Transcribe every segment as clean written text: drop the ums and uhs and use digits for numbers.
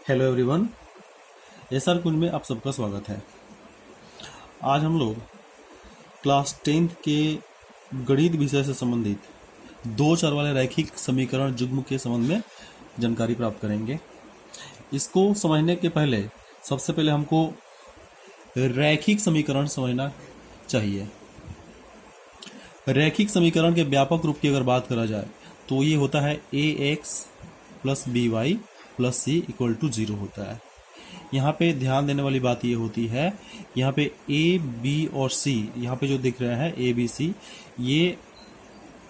Hello everyone, SR कुंज में आप सबका स्वागत है। आज हम लोग क्लास 10th के गणित विषय से संबंधित दो चर वाले रैखिक समीकरण युग्म के संबंध में जानकारी प्राप्त करेंगे। इसको समझने के पहले सबसे पहले हमको रैखिक समीकरण समझना चाहिए। रैखिक समीकरण के व्यापक रूप की अगर बात करा जाए तो ये होता है ax plus b y plus c equal to 0 होता है। यहाँ पे ध्यान देने वाली बात ये होती है, यहाँ पे ए बी और सी, यहाँ पे जो दिख रहा है ए बी सी, ये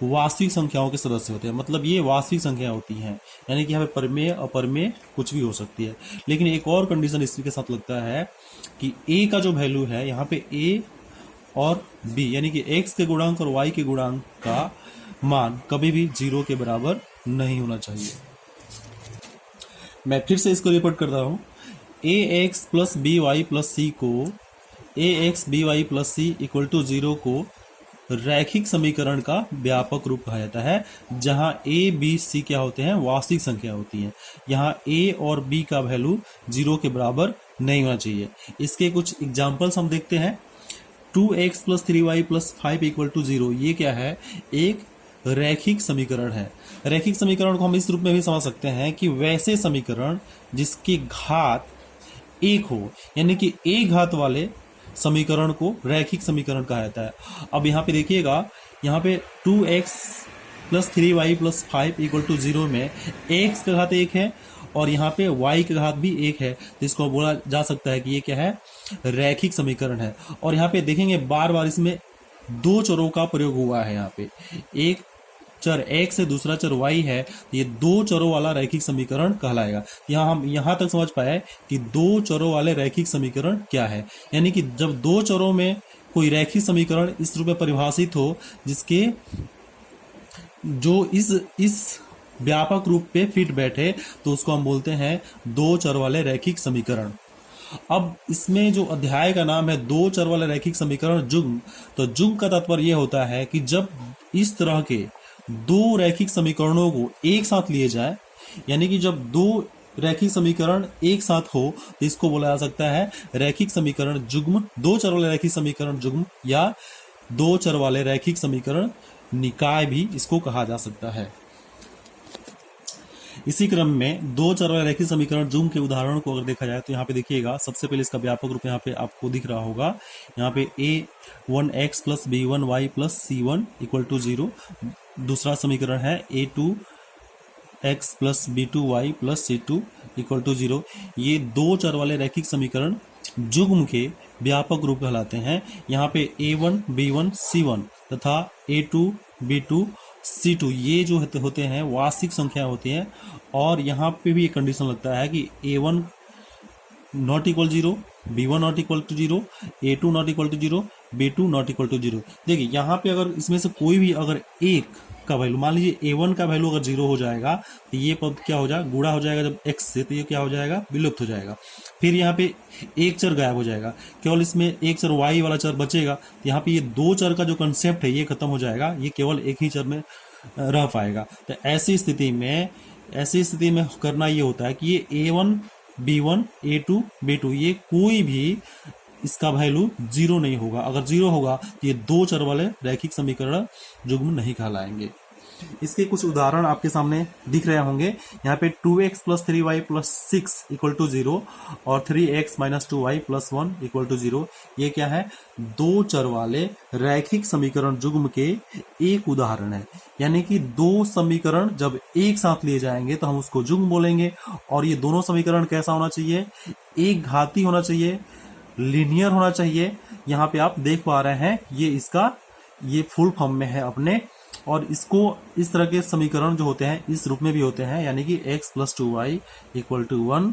वास्तविक संख्याओं के सदस्य होते हैं। मतलब ये वास्तविक संख्या होती हैं, यानी कि यहाँ पे परमेय अपरमेय कुछ भी हो सकती है। लेकिन एक और कंडीशन इसके साथ लगता है कि ए का जो वैल्यू है, यहाँ पे ए और बी यानी कि एक्स के गुणांक और वाई के गुणांक का मान कभी भी 0 के बराबर नहीं होना चाहिए। मैं फिर से इसको रिपीट करता हूं, a x plus b y plus c को a x b y plus c equal to 0 को रैखिक समीकरण का व्यापक रूप कहा जाता है, जहां ए बी सी क्या होते हैं, वास्तविक संख्या होती हैं। यहां ए और बी का वैल्यू 0 के बराबर नहीं होना चाहिए। इसके कुछ एग्जाम्पल्स हम देखते हैं। 2x plus 3y plus 5 equal to 0, ये क्या है, एक रैखिक समीकरण है। रैखिक समीकरण को हम इस रूप में भी समझ सकते हैं कि वैसे समीकरण जिसकी घात एक हो, यानी कि एक घात वाले समीकरण को रैखिक समीकरण कहा जाता है। अब यहाँ पे देखिएगा, यहाँ पे 2x plus 3y plus 5 equal to 0 में x का घात एक है और यहाँ पे y का घात भी एक है, जिसको बोला जा सकता है कि ये क्या है, रैखिक समीकरण है। और यहाँ पे देखेंगे बार बार इसमें दो चरों का प्रयोग हुआ है। यहाँ पे एक चर x से दूसरा चर y है, ये दो चरों वाला रैखिक समीकरण कहलाएगा। यहाँ हम यहाँ तक समझ पाए कि दो चरों वाले रैखिक समीकरण क्या है, यानी कि जब दो चरों में कोई रैखिक समीकरण इस रूप में परिभाषित हो जिसके जो इस व्यापक रूप पे फिट बैठे, तो उसको हम बोलते हैं दो चर वाले रैखिक समीकरण। अब इसमें जो अध्याय का नाम है दो चर वाले रैखिक समीकरण युग्म, तो युग्म का तात्पर्य यह होता है कि जब इस तरह के दो रैखिक समीकरणों को एक साथ लिए जाए, यानी कि जब दो रैखिक समीकरण एक साथ हो तो इसको बोला जा सकता है रैखिक समीकरण युग्म, दो चर वाले रैखिक समीकरण युग्म, या दो चर वाले रैखिक समीकरण निकाय भी इसको कहा जा सकता है। इसी क्रम में दो चर वाले रैखिक समीकरण युग्म के उदाहरणों को अगर देखा जाए तो यहाँ पे देखिएगा, सबसे पहले इसका व्यापक रूप यहाँ पे आपको दिख रहा होगा। यहाँ पे a1x plus b1y plus c1 equal to 0। दूसरा समीकरण है a2x plus b2y plus c2 equal to 0। ये दो चर वाले रैखिक समीकरण युग्म के व्यापक रूप कहलाते हैं। यहाँ पे a1 b1 c1 तथा a2 b2 c2 ये जो होते हैं वास्तविक संख्या होती हैं। और यहाँ पे भी एक कंडीशन लगता है कि a1 not equal 0, b1 not equal to 0, a2 not equal to 0, b2 not equal to 0। देखिए यहाँ पे अगर इसमें से कोई भी अगर एक का वैल्यू, मान लीजिए a1 का वैल्यू अगर 0 हो जाएगा तो ये पद क्या हो जाएगा, गुणा हो जाएगा जब x से, तो ये क्या हो जाएगा, विलुप्त हो जाएगा। फिर यहाँ पे एक चर गायब हो जाएगा, केवल इसमें एक चर y वाला चर बचेगा। तो यहाँ पे ये दो चर का जो कंसेप्ट है ये खत्म हो जाएगा, ये केवल एक ही चर में रह पाएगा। तो ऐसी स्थिति में करना ये होता है कि ये a1 b1 a2 b2 ये कोई भी इसका वैल्यू 0 नहीं होगा। अगर 0 होगा तो ये दो चर वाले रैखिक समीकरण युग्म नहीं कहलाएंगे। इसके कुछ उदाहरण आपके सामने दिख रहे होंगे। यहाँ पे 2x plus 3y plus 6 equal to 0 और 3x minus 2y plus 1 equal to 0। ये क्या है, दो चर वाले रैखिक समीकरण युग्म के एक उदाहरण है। यानी कि दो समीकरण जब एक साथ लिए जाएंगे तो हम उसको युग्म बोलेंगे। और ये दोनों समीकरण कैसा होना चाहिए, एक घाती होना चाहिए, लीनियर होना चाहिए। यहाँ पे आप देख पा रहे हैं ये फुल फॉर्म में है अपने। और इसको इस तरह के समीकरण जो होते हैं इस रूप में भी होते हैं, यानी कि x plus 2y equal to 1,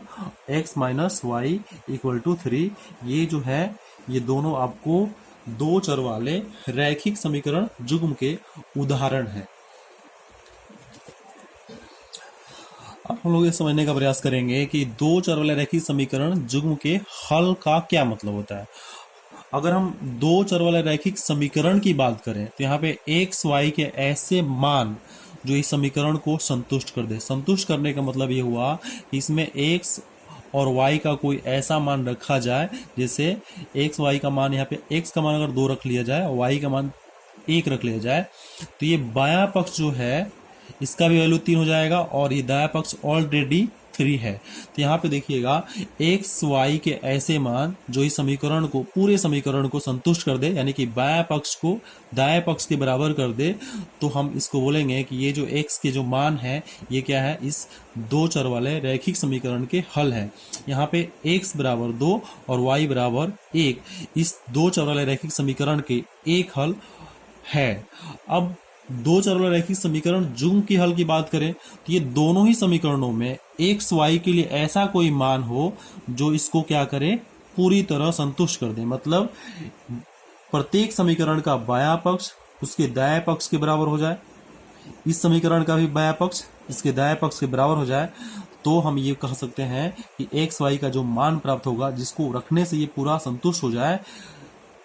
x minus y equal to 3। ये जो है ये दोनों आपको दो चर वाले रैखिक समीकरण युग्म के उदाहरण हैं। अब हम लोग ये समझने का प्रयास करेंगे कि दो चर वाले रैखिक समीकरण युग्म के हल का क्या मतलब होता है। अगर हम दो चर वाले रैखिक समीकरण की बात करें तो यहाँ पे x y के ऐसे मान जो इस समीकरण को संतुष्ट कर दे। संतुष्ट करने का मतलब ये हुआ कि इसमें x और y का कोई ऐसा मान रखा जाए, जैसे x y का मान, यहाँ पे x का मान अगर 2 रख लिया जाए और y का मान 1 रख लिया जाए, तो ये बायां पक्ष जो है इसका भी वैल्यू 3 हो जाएगा और ये दायां पक्ष ऑलरेडी 3 है। तो यहाँ पे देखिएगा x y के ऐसे मान जो इस समीकरण को, पूरे समीकरण को संतुष्ट कर दे, यानी कि बायां पक्ष को दाएं पक्ष के बराबर कर दे, तो हम इसको बोलेंगे कि ये जो x के जो मान है ये क्या है, इस दो चर वाले रैखिक समीकरण के हल है। यहाँ पे x बराबर 2 और y बराबर 1 इस दो चर वाले रैखिक समीकरण के एक हल है। अब दो चर वाला रैखिक समीकरण जुग्म के हल की बात करें तो ये दोनों ही समीकरणों में x y के लिए ऐसा कोई मान हो जो इसको क्या करे, पूरी तरह संतुष्ट कर दे। मतलब प्रत्येक समीकरण का बायां पक्ष उसके दाएं पक्ष के बराबर हो जाए, इस समीकरण का भी बायां पक्ष इसके दाएं पक्ष के बराबर हो जाए, तो हम ये कह सकते हैं कि x y का जो मान प्राप्त होगा, जिसको रखने से ये पूरा संतुष्ट हो जाए,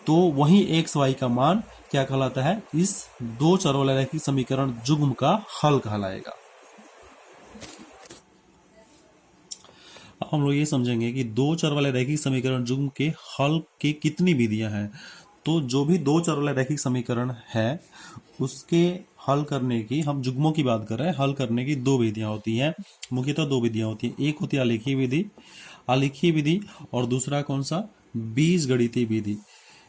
तो वही x y का मान क्या कहलाता है, इस दो चर वाले रैखिक समीकरण जुग्म का हल कहलाएगा। अब हम लोग ये समझेंगे कि दो चर वाले रैखिक समीकरण जुग्म के हल के कितनी विधियां हैं। तो जो भी दो चर वाले रैखिक समीकरण है उसके हल करने की, हम जुग्मों की बात कर रहे हैं, हल करने की दो विधियां होती हैं, मुख्यतः दो विधियां होती हैं। एक होती है आलेखीय विधि, आलेखीय विधि, और दूसरा कौन सा, बीजगणितीय विधि।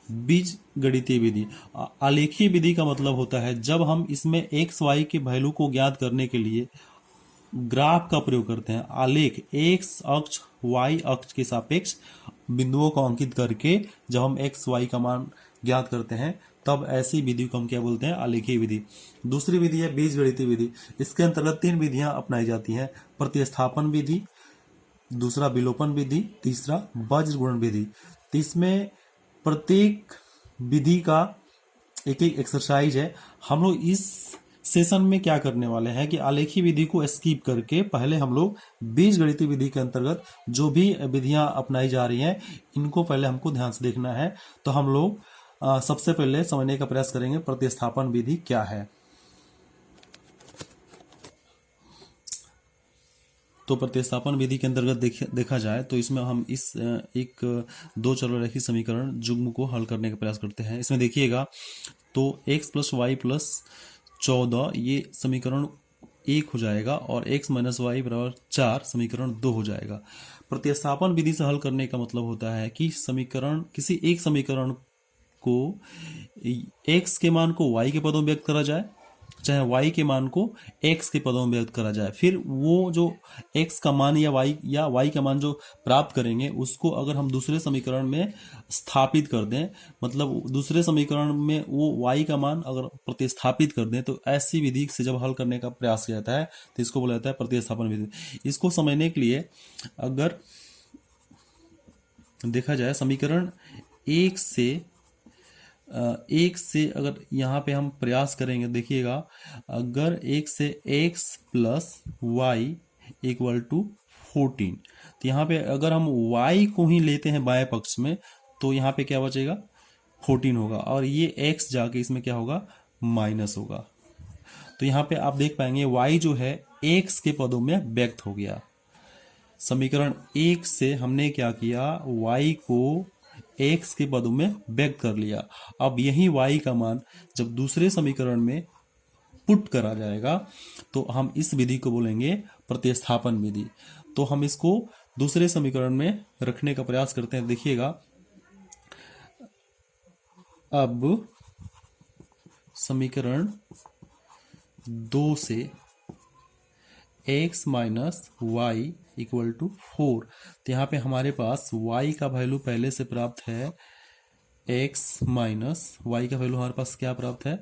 बीज गणितीय विधि, आलेखीय विधि का मतलब होता है जब हम इसमें x y के वैल्यू को ज्ञात करने के लिए ग्राफ का प्रयोग करते हैं। आलेख x अक्ष y अक्ष के सापेक्ष बिंदुओं को अंकित करके जब हम x y का मान ज्ञात करते हैं, तब ऐसी विधि को हम क्या बोलते हैं, आलेखीय विधि। दूसरी विधि है बीजगणितीय विधि। इसके अंतर्गत 3 विधियां अपनाई जाती हैं, प्रतिस्थापन विधि, दूसरा विलोपन विधि, तीसरा वज्र गुणन विधि। तो इसमें प्रत्येक विधि का एक एक एक्सरसाइज है। हम लोग इस सेशन में क्या करने वाले हैं कि आलेखीय विधि को स्किप करके पहले हम लोग बीजगणितीय विधि के अंतर्गत जो भी विधियां अपनाई जा रही हैं, इनको पहले हमको ध्यान से देखना है। तो हम लोग सबसे पहले समझने का प्रयास करेंगे प्रतिस्थापन विधि क्या है। तो प्रतिस्थापन विधि के अंतर्गत देखा जाए तो इसमें हम इस एक दो चर रैखिक समीकरण जुग्म को हल करने का प्रयास करते हैं। इसमें देखिएगा तो x प्लस वाई प्लस 14 ये समीकरण 1 हो जाएगा और x माइनस वाई बराबर 4 समीकरण 2 हो जाएगा। प्रतिस्थापन विधि से हल करने का मतलब होता है कि समीकरण, किसी एक समीकरण को x के मान को y के पदों में व्यक्त करा जाए, चाहे y के मान को x के पदों में व्यक्त करा जाए, फिर वो जो x का मान या y का मान जो प्राप्त करेंगे उसको अगर हम दूसरे समीकरण में स्थापित कर दें, मतलब दूसरे समीकरण में वो y का मान अगर प्रतिस्थापित कर दें, तो ऐसी विधि से जब हल करने का प्रयास किया जाता है तो इसको बोला जाता है प्रतिस्थापन विधि। इसको समझने के लिए अगर देखा जाए समीकरण एक से अगर यहाँ पे हम प्रयास करेंगे, देखिएगा अगर एक से x plus y equal to 14, तो यहाँ पे अगर हम y को ही लेते हैं बाएं पक्ष में, तो यहाँ पे क्या बचेगा, 14 होगा, और ये x जाके इसमें क्या होगा, माइनस होगा। तो यहाँ पे आप देख पाएंगे y जो है x के पदों में व्यक्त हो गया। समीकरण 1 से हमने क्या किया, y को x के पदों में व्यक्त कर लिया। अब यही y का मान जब दूसरे समीकरण में पुट करा जाएगा तो हम इस विधि को बोलेंगे प्रतिस्थापन विधि। तो हम इसको दूसरे समीकरण में रखने का प्रयास करते हैं। देखिएगा अब समीकरण 2 से x minus y equal to 4, तो यहाँ पे हमारे पास y का वैल्यू पहले से प्राप्त है, x माइनस वाई का वैल्यू हमारे पास क्या प्राप्त है,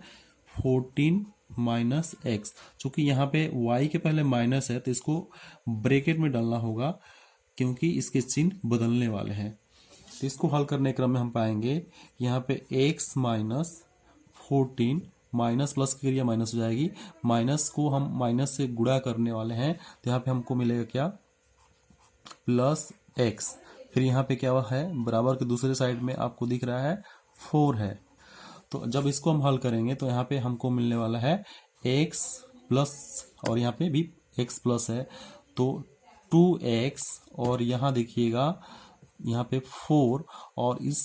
14 माइनस एक्स। चूंकि यहाँ पे y के पहले माइनस है तो इसको ब्रैकेट में डालना होगा क्योंकि इसके चिन्ह बदलने वाले हैं। तो इसको हल करने क्रम में हम पाएंगे यहाँ पे x माइनस 14 माइनस प्लस की क्रिया माइनस हो जाएगी, माइनस को हम माइनस से गुणा करने वाले हैं, तो यहाँ पे हमको मिलेगा क्या, प्लस एक्स। फिर यहाँ पे क्या है, बराबर के दूसरे साइड में आपको दिख रहा है 4 है। तो जब इसको हम हल करेंगे तो यहाँ पे हमको मिलने वाला है x प्लस, और यहाँ पे भी x प्लस है, तो 2x और यहाँ देखिएगा यहाँ पे 4 और इस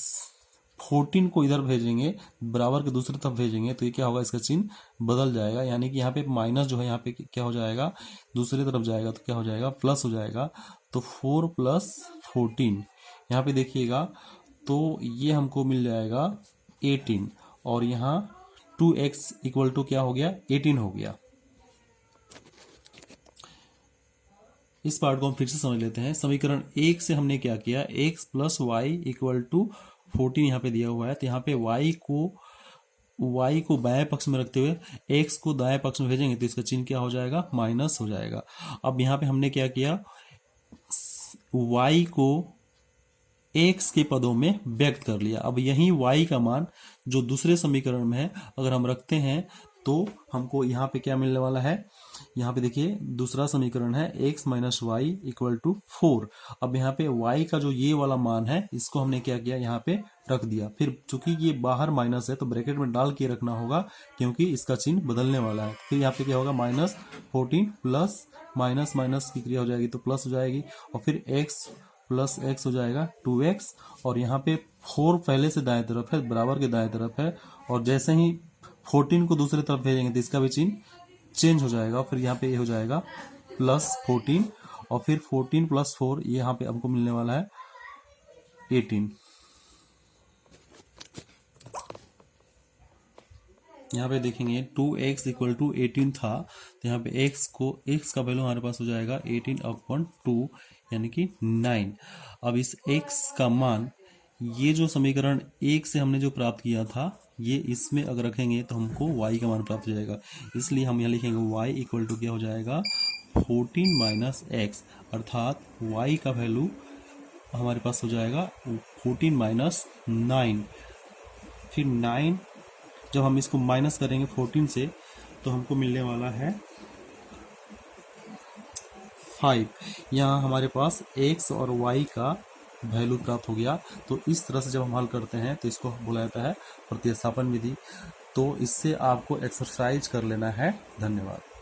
14 को इधर भेजेंगे, बराबर के दूसरी तरफ भेजेंगे तो ये क्या होगा, इसका चिन्ह बदल जाएगा। यानी कि यहाँ पे माइनस जो है यहाँ पे क्या हो जाएगा, दूसरी तरफ जाएगा तो क्या हो जाएगा, प्लस हो जाएगा। तो 4 + 14 यहाँ पे देखिएगा तो ये हमको मिल जाएगा 18 और यहाँ 2x = क्या हो गया, 18 हो गया। इस पार्ट को हम फिर से समझ लेते हैं। समीकरण 1 से हमने क्या किया, x + y = 14 यहाँ पे दिया हुआ है, तो यहाँ पे y को बाएं पक्ष में रखते हुए x को दाएं पक्ष में भेजेंगे तो इसका चिन्ह क्या हो जाएगा, माइनस हो जाएगा। अब यहाँ पे हमने क्या किया, y को x के पदों में व्यक्त कर लिया। अब यही y का मान जो दूसरे समीकरण में है अगर हम रखते हैं तो हमको यहाँ पे क्या मिलने वाला है, यहाँ पे देखिए दूसरा समीकरण है x - y = 4। अब यहाँ पे y का जो ये वाला मान है इसको हमने क्या किया, यहाँ पे रख दिया। फिर चूंकि ये बाहर माइनस है तो ब्रैकेट में डाल के रखना होगा क्योंकि इसका चिन्ह बदलने वाला है। फिर यहाँ पे क्या होगा, -14 प्लस माइनस माइनस की क्रिया हो जाएगी तो प्लस हो जाएगी और फिर x + x हो जाएगा 2x और यहाँ पे 4 पहले से दाएं तरफ है, बराबर के दाएं तरफ है और जैसे ही 14 को दूसरी तरफ भेजेंगे तो इसका भी चिन्ह चेंज हो जाएगा। फिर यहाँ पे ये हो जाएगा +14 और फिर 14 + 4 ये यहाँ पे हमको मिलने वाला है 18। यहाँ पे देखेंगे 2x = 18 था तो यहाँ पे x का वैल्यू हमारे पास हो जाएगा 18/2 यानी कि 9। अब इस x का मान ये जो समीकरण 1 से हमने जो प्राप्त किया था ये इसमें अगर रखेंगे तो हमको y का मान प्राप्त हो जाएगा। इसलिए हम यहाँ लिखेंगे y = क्या हो जाएगा, 14 - x अर्थात y का वैल्यू हमारे पास हो जाएगा 14 - 9। फिर 9 जब हम इसको माइनस करेंगे 14 से तो हमको मिलने वाला है 5। यहाँ हमारे पास x और y का वैल्यू प्राप्त हो गया। तो इस तरह से जब हम हल करते हैं तो इसको बोला जाता है प्रतिस्थापन विधि। तो इससे आपको एक्सरसाइज कर लेना है। धन्यवाद।